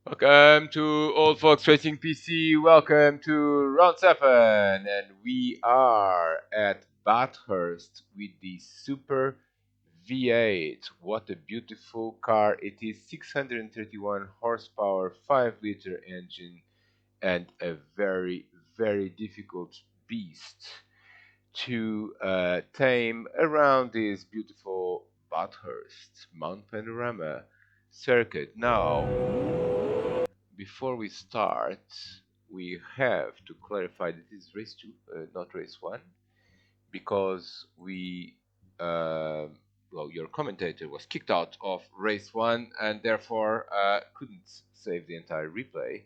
Welcome to Old Folks Racing PC. Welcome to round 7. And we are at Bathurst with the Super V8. What a beautiful car. It is 631 horsepower, 5-liter engine, and a very, very difficult beast to tame around this beautiful Bathurst Mount Panorama circuit. Now, before we start, we have to clarify that this is race 2, not race 1, because well, your commentator was kicked out of race 1 and therefore couldn't save the entire replay.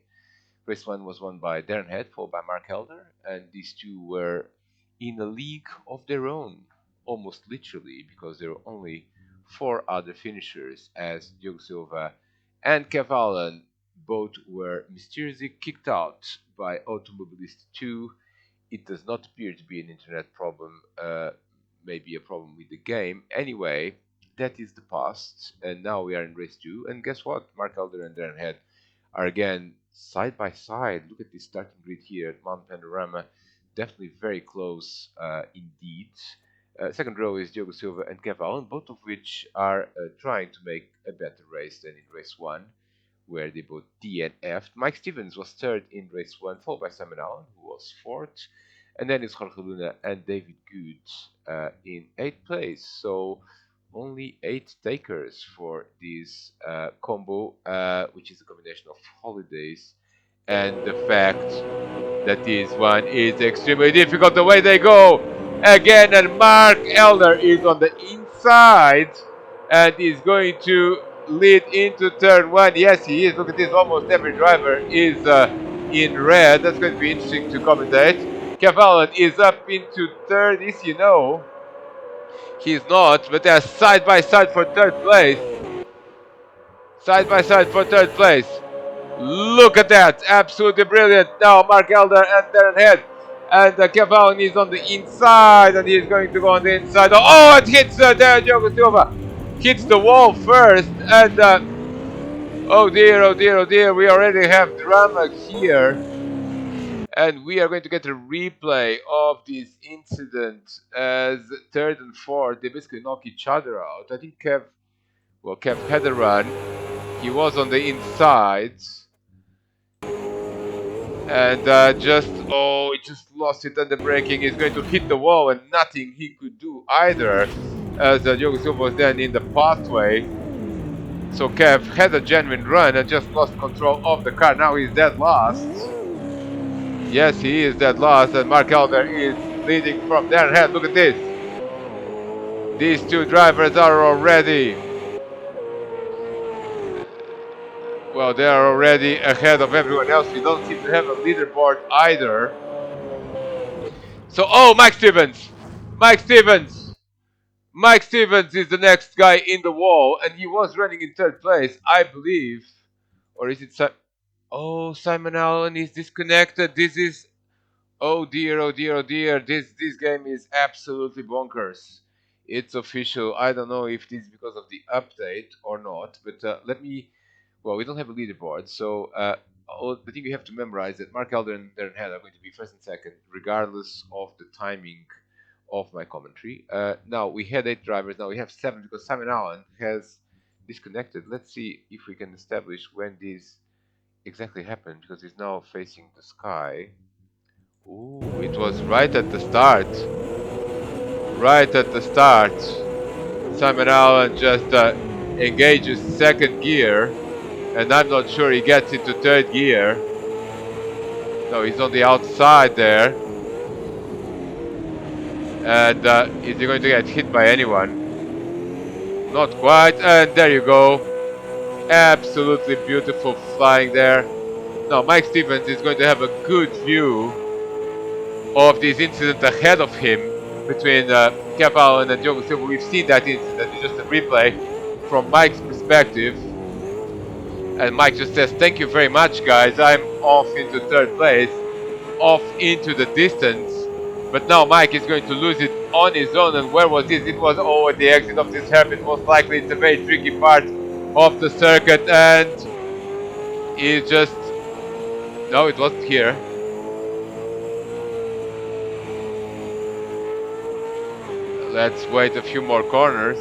Race 1 was won by Darren Head, followed by Mark Helder, and these two were in a league of their own, almost literally, because there were only 4 other finishers, as Diogo Silva and Kev Allen both were mysteriously kicked out by Automobilist 2. It does not appear to be an internet problem, maybe a problem with the game. Anyway, that is the past, and now we are in race 2. And guess what? Mark Elder and Darren Head are again side by side. Look at this starting grid here at Mount Panorama. Definitely very close indeed. Second row is Diogo Silva and Kev Allen, both of which are trying to make a better race than in race 1, where they both DNF'd. Mike Stevens was third in race 1, followed by Simon Allen, who was fourth. And then it's Jorge Luna and David Good in 8th place. So only 8 takers for this combo, which is a combination of holidays and the fact that this one is extremely difficult the way they go. Again, and Mark Elder is on the inside and is going to lead into turn 1. Yes, he is. Look at this. Almost every driver is in red. That's going to be interesting to commentate. Kev Allen is up into third. Is he? No. He's not, but they're side by side for third place. Side by side for third place. Look at that. Absolutely brilliant. Now Mark Elder and Darren Head. And Kev Allen is on the inside and he's going to go on the inside. Oh, it hits Diogo Silva. Hits the wall first. And oh dear, oh dear, oh dear. We already have drama here. And we are going to get a replay of this incident as third and fourth, they basically knock each other out. I think Kev had a run. He was on the inside. And he just lost it under braking. He's going to hit the wall and nothing he could do either, as Diogo Silva was then in the pathway. So Kev had a genuine run and just lost control of the car. Now he's dead last. Yes, he is dead last, and Mark Elder is leading from their head. Look at this. These two drivers are already, well, they are already ahead of everyone else. We don't seem to have a leaderboard either. So, oh, Mike Stevens. Mike Stevens is the next guy in the wall, and he was running in third place, I believe. Or is it Oh, Simon Allen is disconnected. This is, oh dear, oh dear, oh dear. This game is absolutely bonkers. It's official. I don't know if this is because of the update or not, but well, we don't have a leaderboard, so the thing you have to memorize that Mark Elder and Darren Head are going to be first and second, regardless of the timing of my commentary. Now, we had 8 drivers, now we have 7 because Simon Allen has disconnected. Let's see if we can establish when this exactly happened, because he's now facing the sky. Ooh, it was right at the start. Right at the start. Simon Allen just engages second gear, and I'm not sure he gets into third gear. No, he's on the outside there. And is he going to get hit by anyone? Not quite, and there you go. Absolutely beautiful flying there. Now Mike Stevens is going to have a good view of this incident ahead of him between Kev Allen and Diogo Silva. We've seen that incident, it's just a replay from Mike's perspective. And Mike just says, thank you very much guys, I'm off into third place, off into the distance. But now Mike is going to lose it on his own, and where was this? It was at the exit of this hairpin. Most likely it's a very tricky part of the circuit, and He just... No, it wasn't here. Let's wait a few more corners.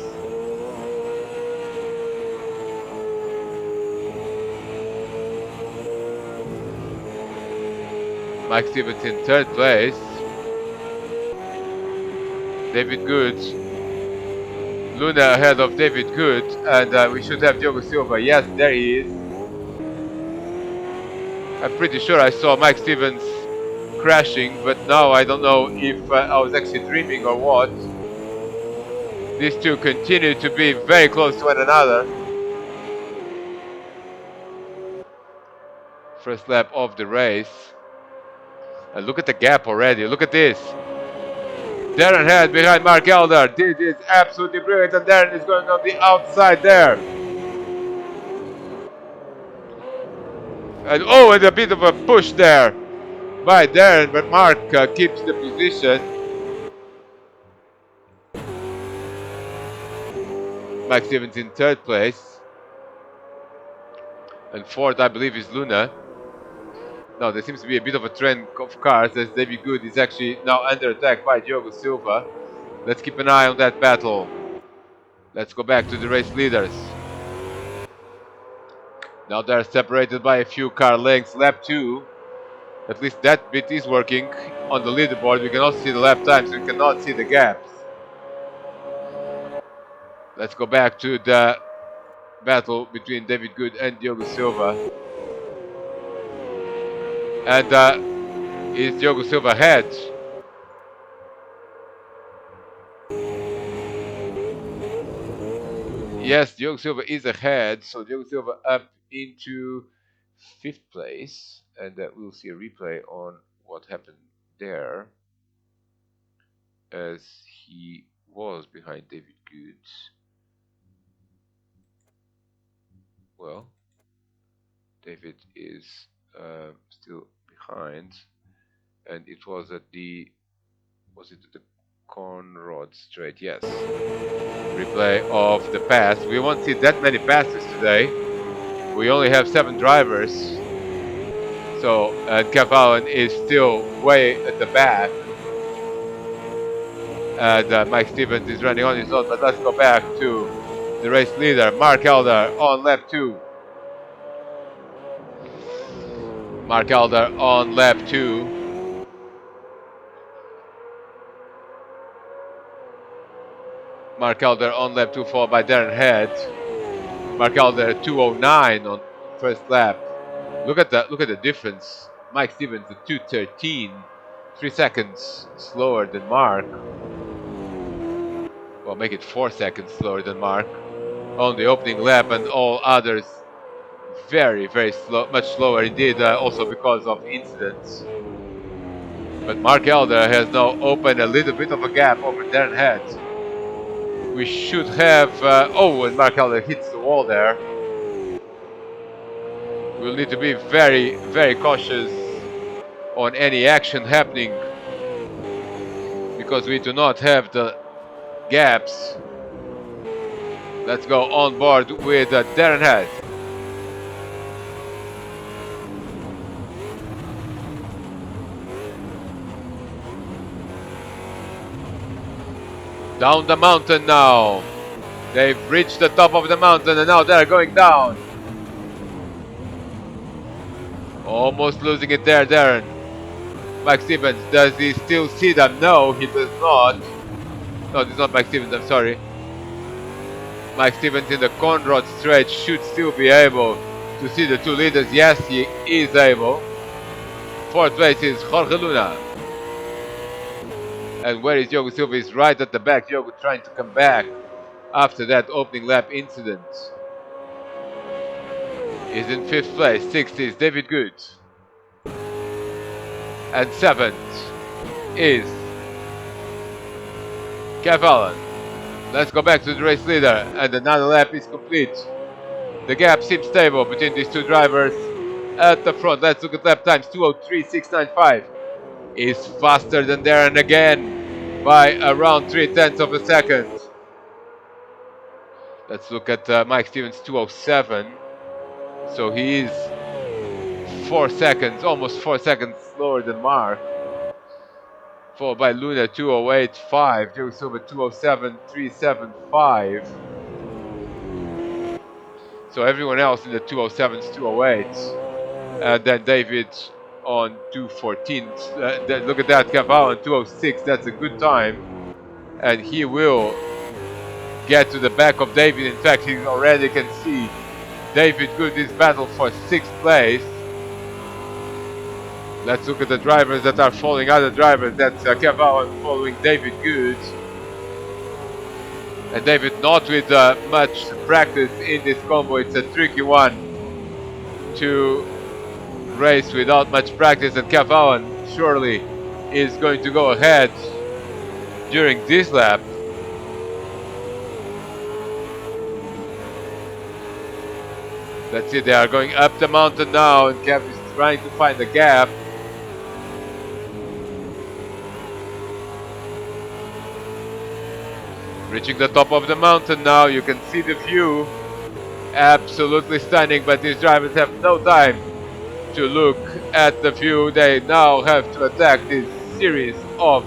Mike Stevens in third place. David Good. Luna ahead of David Good. And we should have Diogo Silva. Yes, there he is. I'm pretty sure I saw Mike Stevens crashing, but now I don't know if I was actually dreaming or what. These two continue to be very close to one another. First lap of the race. And look at the gap already. Look at this. Darren Head behind Mark Elder. This is absolutely brilliant, and Darren is going on the outside there. And oh, and a bit of a push there by Darren, but Mark keeps the position. Mike Stevens in third place. And fourth, I believe, is Luna. Now, there seems to be a bit of a trend of cars as David Good is actually now under attack by Diogo Silva. Let's keep an eye on that battle. Let's go back to the race leaders. Now they're separated by a few car lengths. Lap 2. At least that bit is working on the leaderboard. We cannot see the lap times. We cannot see the gaps. Let's go back to the battle between David Good and Diogo Silva. And is Diogo Silva ahead? Yes, Diogo Silva is ahead. So Diogo Silva up into 5th place. And we'll see a replay on what happened there, as he was behind David Good. Well, David is still behind, and it was at the... Was it at the Conrod Straight? Yes. Replay of the pass. We won't see that many passes today. We only have 7 drivers. So Kev Allen is still way at the back. And Mike Stevens is running on his own. But let's go back to the race leader, Mark Elder, on lap 2. Mark Elder on lap 2. Mark Elder on lap 2, followed by Darren Head. Mark Elder 2:09 on first lap. Look at the difference. Mike Stevens at 2:13, 3 seconds slower than Mark. Well, make it 4 seconds slower than Mark on the opening lap, and all others very, very slow, much slower indeed, also because of incidents. But Mark Elder has now opened a little bit of a gap over Darren Head. We should have... oh, and Mark Elder hits the wall there. We'll need to be very, very cautious on any action happening, because we do not have the gaps. Let's go on board with Darren Head. Down the mountain now. They've reached the top of the mountain and now they're going down. Almost losing it there, Darren. Mike Stevens, does he still see them? No, he does not. No, this is not Mike Stevens, I'm sorry. Mike Stevens in the Conrod Stretch should still be able to see the two leaders. Yes, he is able. Fourth place is Jorge Luna. And where is Diogo Silva? Is right at the back. Diogo trying to come back after that opening lap incident. Is in 5th place. 6th is David Good. And 7th is Kev Allen. Let's go back to the race leader, and another lap is complete. The gap seems stable between these two drivers at the front. Let's look at lap times. 2:03.695 is faster than Darren again by around 0.3 of a second. Let's look at Mike Stevens, 2:07. So he is 4 seconds, almost 4 seconds slower than Mark. Followed by Luna 208.5, Joe Silva 207.375. So everyone else in the 207s, 208s. And then David on 214. Look at that, Cavall on 206. That's a good time. And he will get to the back of David. In fact, he already can see David Good is battle for 6th place. Let's look at the drivers that are following other drivers. That's Cavall following David Good. And David not with much practice in this combo. It's a tricky one to race without much practice, and Cavall surely is going to go ahead during this lap. That's it, they are going up the mountain now, and Kev is trying to find the gap. Reaching the top of the mountain now, you can see the view. Absolutely stunning, but these drivers have no time to look at the view. They now have to attack this series of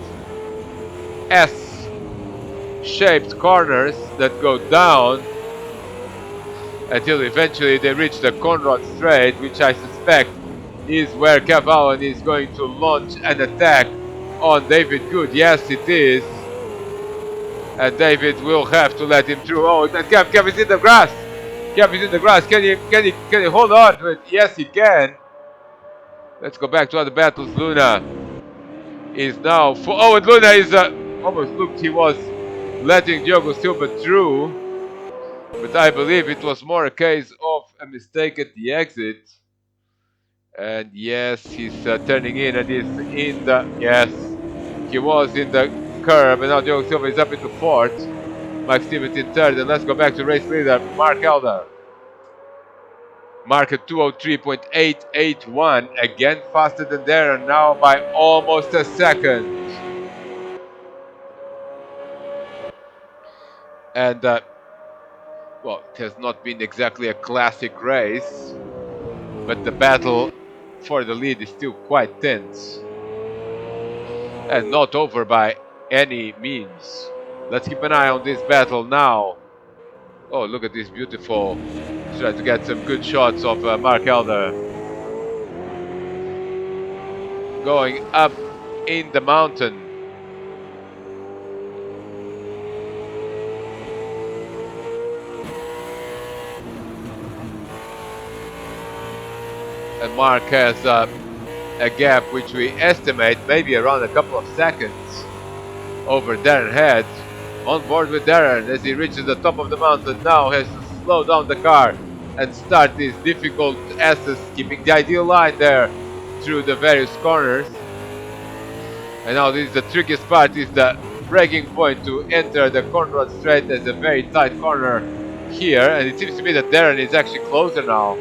S-shaped corners that go down until eventually they reach the Conrad Strait, which I suspect is where Cavall is going to launch an attack on David Good. Yes, it is. And David will have to let him through. Oh, Kev is in the grass. Kev is in the grass. Can he hold on to it? Yes, he can. Let's go back to other battles. Luna is now oh, and Luna is almost looked he was letting Diogo Silva through, but I believe it was more a case of a mistake at the exit. And yes, he's turning in, and he's in the he was in the curb, and now Diogo Silva is up into 4th. Mike Stevens in 3rd, and let's go back to race leader Mark Elder. Mark at 203.881, again faster than Darren, now by almost a second. And well, it has not been exactly a classic race, but the battle for the lead is still quite tense and not over by any means. Let's keep an eye on this battle now. Oh, look at this beautiful. Try to get some good shots of Mark Elder going up in the mountain. And Mark has a gap which we estimate maybe around a couple of seconds over Darren Head. On board with Darren as he reaches the top of the mountain, now has to slow down the car and start these difficult S's, keeping the ideal line there through the various corners. And now this is the trickiest part, is the braking point to enter the Conrad Strait. There's a very tight corner here, and it seems to be that Darren is actually closer now.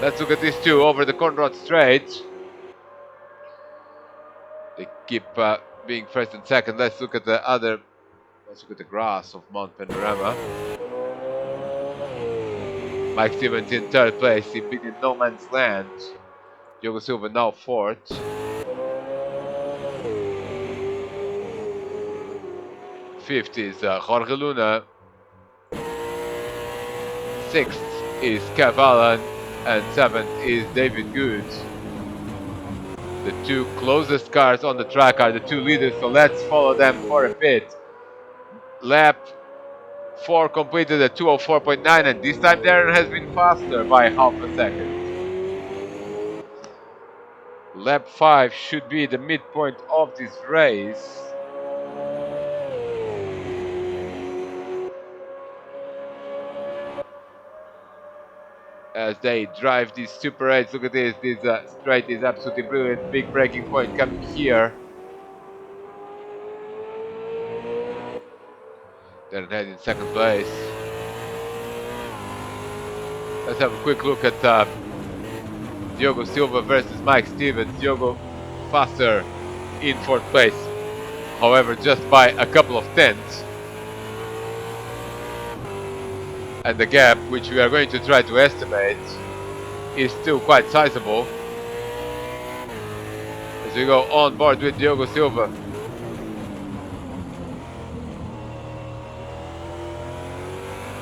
Let's look at these two over the Conrad Strait. They keep being 1st and 2nd. Let's look at the other. Let's look at the grass of Mount Panorama. Mike Stevens in 3rd place. He's been in no man's land. Diogo Silva now 4th. 5th is Jorge Luna. 6th is Cavall, and 7th is David Good. The two closest cars on the track are the two leaders, so let's follow them for a bit. Lap 4 completed at 204.9, and this time Darren has been faster by half a second. Lap 5 should be the midpoint of this race. As they drive these Super 8s, look at this, straight is absolutely brilliant. Big braking point coming here. Darren Head in 2nd place. Let's have a quick look at Diogo Silva versus Mike Stevens. Diogo faster in 4th place, however just by a couple of tenths. And the gap, which we are going to try to estimate, is still quite sizable as we go on board with Diogo Silva.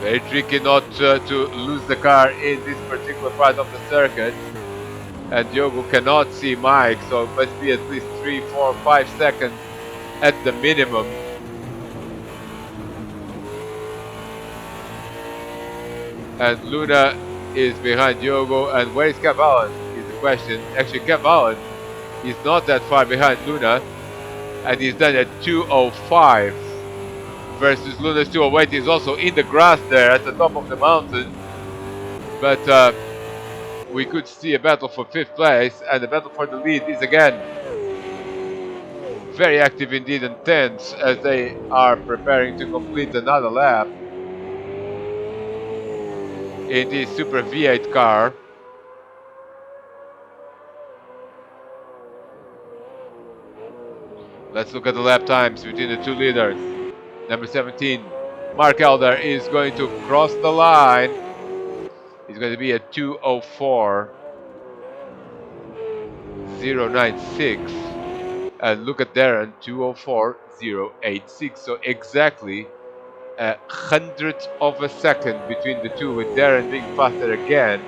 Very tricky not to lose the car in this particular part of the circuit. And Diogo cannot see Mike, so it must be at least 3, 4, 5 seconds at the minimum. And Luna is behind Diogo, and where is Kev Allen is the question. Actually, Kev Allen is not that far behind Luna, and he's done at 2:05 versus Luna's 2:08. He's also in the grass there at the top of the mountain, but we could see a battle for 5th place, and the battle for the lead is again very active indeed and tense as they are preparing to complete another lap in this Super V8 car. Let's look at the lap times between the two leaders. Number 17, Mark Elder is going to cross the line. He's going to be at 2:04.096. And look at Darren, 2:04.086. So exactly a hundredth of a second between the two, with Darren being faster again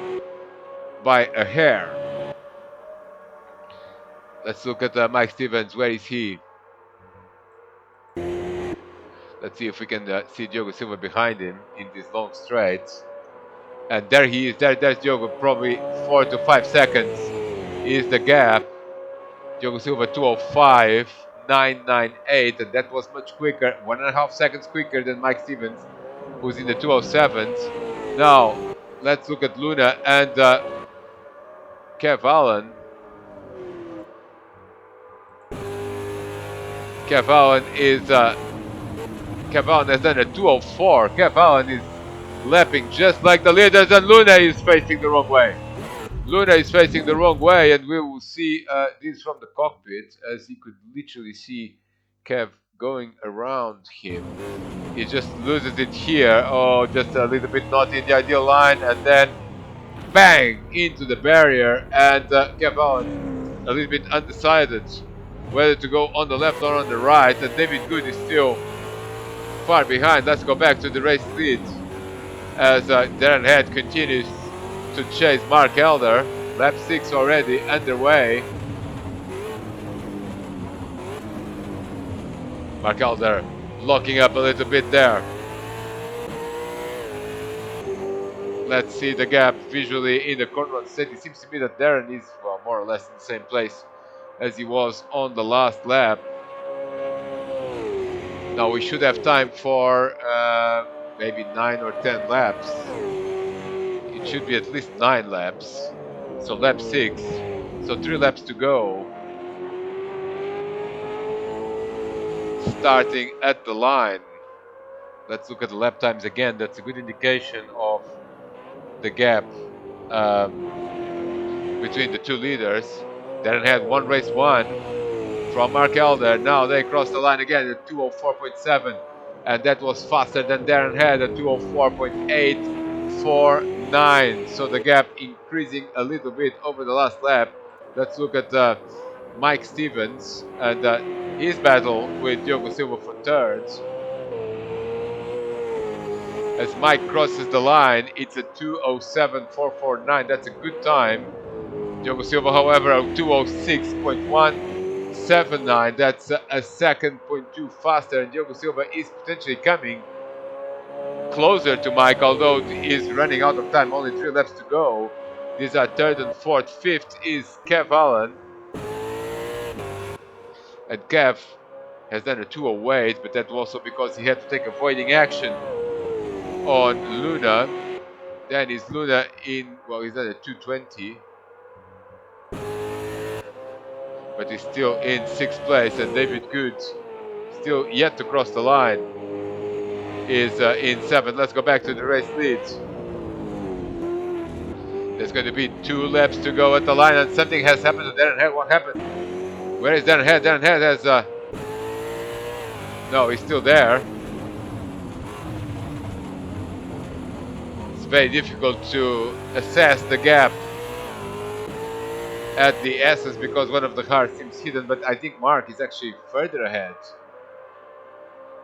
by a hair. Let's look at Mike Stevens. Where is he? Let's see if we can see Diogo Silva behind him in these long straights. And there he is. There's Diogo. Probably 4 to 5 seconds is the gap. Diogo Silva 2:05.998, and that was much quicker, 1.5 seconds quicker than Mike Stevens, who's in the 2:07s. Now let's look at Luna and Kev Allen. Kev Allen has done a 2:04. Kev Allen is lapping just like the leaders, and Luna is facing the wrong way. Luna is facing the wrong way, and we will see this from the cockpit, as he could literally see Kev going around him. He just loses it here, just a little bit not in the ideal line, and then bang into the barrier, and Kev Allen a little bit undecided whether to go on the left or on the right, and David Good is still far behind. Let's go back to the race lead as Darren Head continues to chase Mark Elder. Lap 6 already underway. Mark Elder locking up a little bit there. Let's see the gap visually in the corner of the set. It seems to me that Darren is more or less in the same place as he was on the last lap. Now we should have time for maybe 9 or 10 laps. It should be at least 9 laps. So lap 6. So 3 laps to go. Starting at the line. Let's look at the lap times again. That's a good indication of the gap between the two leaders. Darren had one race won from Mark Elder. Now they cross the line again at 2:04.7, and that was faster than Darren had at 2:04.849. So the gap increasing a little bit over the last lap. Let's look at Mike Stevens and his battle with Diogo Silva for thirds. As Mike crosses the line, it's a 2:07.449. That's a good time. Diogo Silva, however, a 2:06.179. That's a second, 0.2 faster, and Diogo Silva is potentially coming closer to Mike, although he is running out of time. Only 3 laps to go. These are third and fourth. Fifth is Kev Allen, and Kev has done a 2:08, but that was also because he had to take avoiding action on Luna. Then is Luna in, well, he's done a 2:20. But he's still in 6th place, and David Good, still yet to cross the line, is in 7th. Let's go back to the race leads. There's going to be 2 laps to go at the line, and something has happened to Darren Head. What happened? Where is Darren Head? Darren Head has no, he's still there. It's very difficult to assess the gap at the S's because one of the cars seems hidden, but I think Mark is actually further ahead.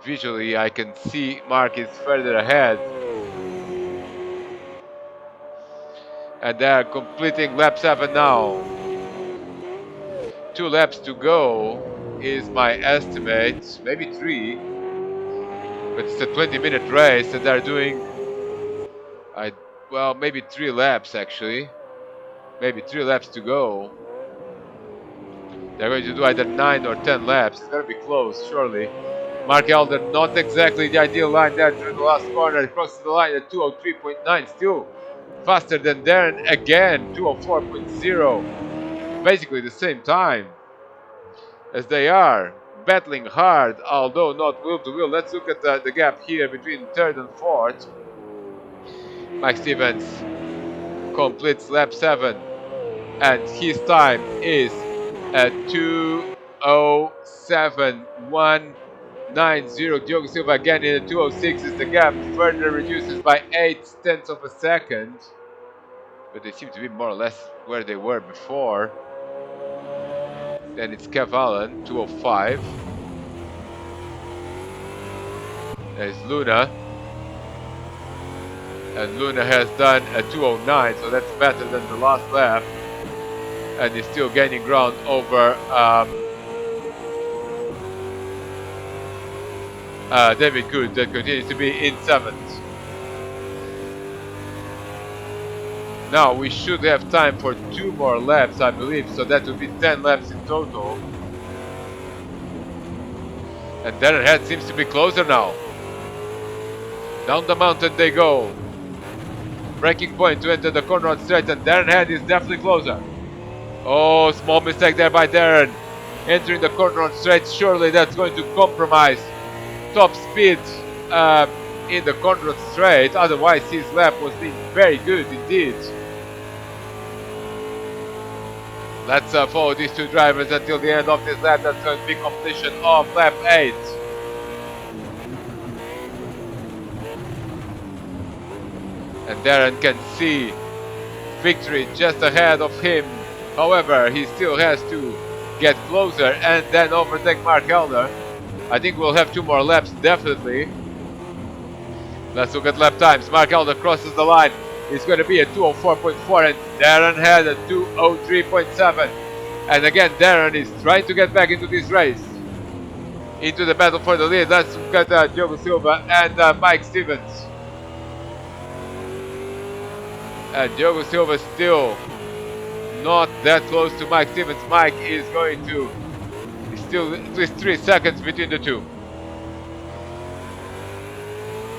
Visually, I can see Mark is further ahead. And they're completing lap 7 now. 2 laps to go is my estimate, maybe 3, but it's a 20-minute race and they're doing, I well, maybe 3 laps actually. Maybe 3 laps to go. They're going to do either 9 or 10 laps. It's going to be close, surely. Mark Elder, not exactly the ideal line there through the last corner. Crosses the line at 203.9, still faster than Darren again, 204.0. Basically the same time as they are battling hard, although not wheel to wheel. Let's look at the gap here between third and fourth. Mike Stevens completes lap 7 and his time is at 2:07.190. Diogo Silva again in the 2:06 as the gap further reduces by 0.8 of a second. But they seem to be more or less where they were before. Then it's Kev Allen, 2:05. There's Luna. And Luna has done a 2:09, so that's better than the last lap. And is still gaining ground over David Good, that continues to be in 7th. Now we should have time for 2 more laps, I believe, so that would be 10 laps in total. And Darren Head seems to be closer now. Down the mountain they go. Braking point to enter the Conrad Straight, and Darren Head is definitely closer. Oh, small mistake there by Darren. Entering the Conrad Straight, surely that's going to compromise top speed in the Conrad Straight. Otherwise, his lap was being very good indeed. Let's follow these 2 drivers until the end of this lap. That's going to be completion of lap 8. And Darren can see victory just ahead of him. However, he still has to get closer and then overtake Mark Elder. I think we'll have 2 more laps, definitely. Let's look at lap times. Mark Elder crosses the line. It's going to be a 2:04.4 and Darren had a 2:03.7. And again, Darren is trying to get back into this race. Into the battle for the lead. Let's look at Diogo Silva and Mike Stevens. And Diogo Silva still not that close to Mike Stevens. Mike is going to, still at least 3 seconds between the two.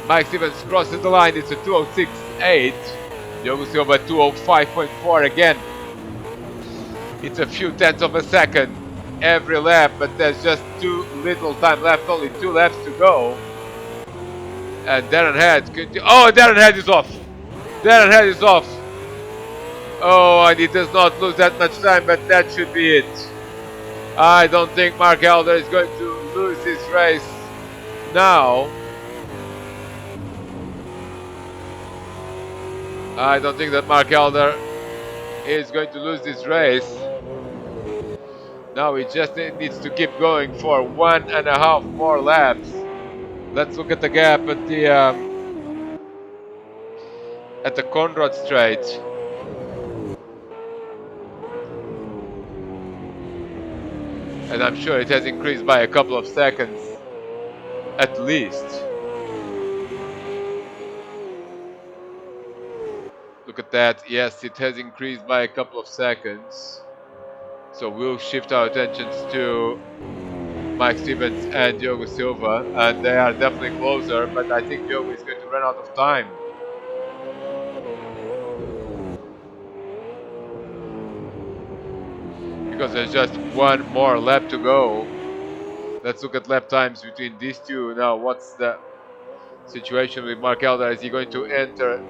Mike Stevens crosses the line, it's a 2:06.8. Diogo Silva 2:05.4 again. It's a few tenths of a second every lap, but there's just too little time left, only 2 laps to go. And Darren Head, Darren Head is off. Darren Head is off. Oh, and he does not lose that much time, but that should be it. I don't think Mark Elder is going to lose this race now. I don't think that Mark Elder is going to lose this race. Now he just needs to keep going for 1.5 more laps. Let's look at the gap at the Conrad Straight. And I'm sure it has increased by a couple of seconds at least. Look at that. Yes, it has increased by a couple of seconds. So we'll shift our attentions to Mike Stevens and Diogo Silva, and they are definitely closer, but I think Diogo is going to run out of time. Because there's just 1 more lap to go. Let's look at lap times between these two. Now, what's the situation with Mark Elder? Is he going to enter?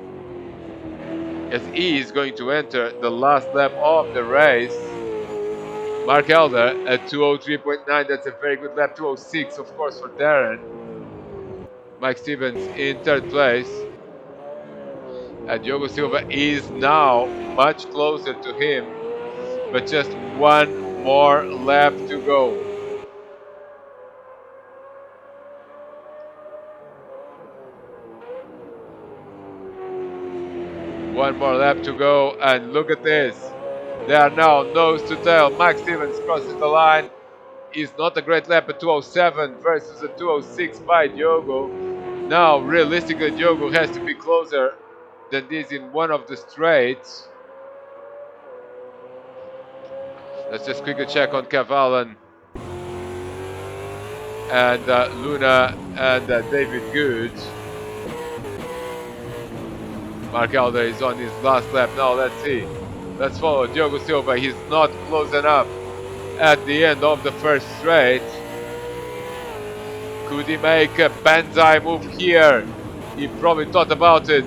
As he is going to enter the last lap of the race. Mark Elder at 2:03.9, that's a very good lap. 2:06, of course, for Darren. Mike Stevens in 3rd place. And Diogo Silva is now much closer to him but just one more lap to go. One more lap to go, and look at this. They are now nose to tail. Mike Stevens crosses the line. Is not a great lap at 207 versus a 206 by Diogo. Now, realistically, Diogo has to be closer than this in one of the straights. Let's just quickly check on Cavallan and Luna and David Good. Mark Alder is on his last lap now. Let's see. Let's follow Diogo Silva. He's not close enough at the end of the first straight. Could he make a banzai move here? He probably thought about it,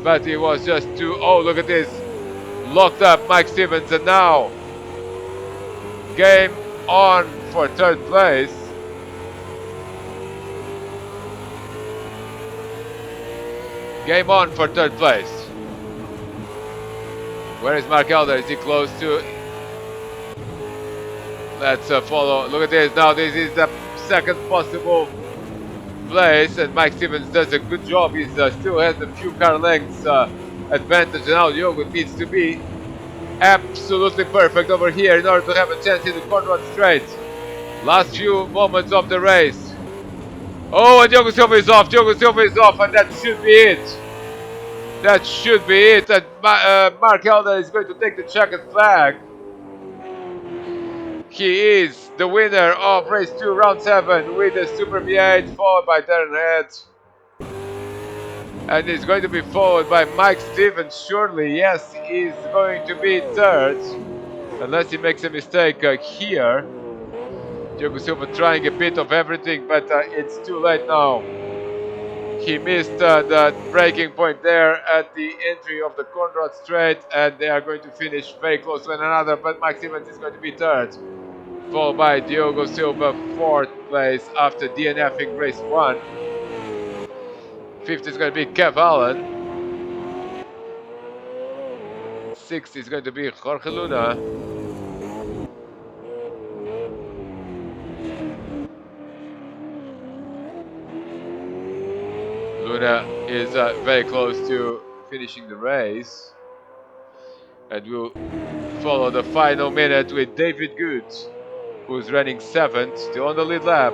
but he was just too. Oh, look at this. Locked up Mike Stevens, and now game on for third place. Game on for third place. Where is Mark Elder? Is he close to? Let's follow. Look at this. Now this is the second possible place, and Mike Stevens does a good job. He still has a few car lengths advantage. Now Diogo needs to be absolutely perfect over here in order to have a chance in the Conrad Straight. Last few moments of the race. Oh, and Diogo Silva is off. Diogo Silva is off, and that should be it. That should be it. And Mark Elder is going to take the checkered flag. He is the winner of race 2, round 7, with the Super V8, followed by Darren Head. And he's going to be followed by Mike Stevens, surely. Yes, he's going to be third, unless he makes a mistake here. Diogo Silva trying a bit of everything, but it's too late now. He missed the braking point there at the entry of the Conrad Straight, and they are going to finish very close to one another, but Mike Stevens is going to be third, followed by Diogo Silva, fourth place after DNFing race 1. Fifth is going to be Kev Allen. Sixth is going to be Jorge Luna. Luna is very close to finishing the race. And we'll follow the final minute with David Good, who's running 7th, still on the lead lap.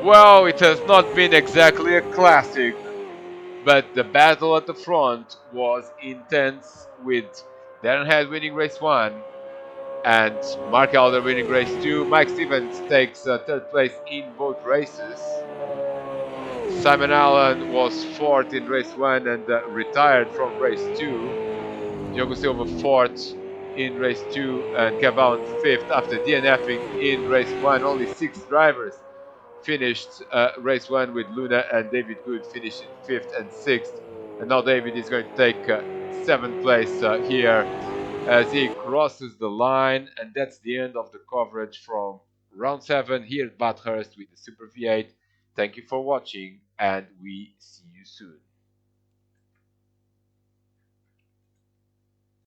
Well, it has not been exactly a classic, but the battle at the front was intense, with Darren Head winning race 1 and Mark Elder winning race 2. Mike Stevens takes third place in both races. Simon Allen was 4th in race 1 and retired from race 2. Diogo Silva 4th in race 2 and Kev Allen 5th after DNFing in race 1. Only 6 drivers finished race 1, with Luna and David Good finishing 5th and 6th. And now David is going to take 7th place here as he crosses the line. And that's the end of the coverage from round 7 here at Bathurst with the Super V8. Thank you for watching, and we see you soon.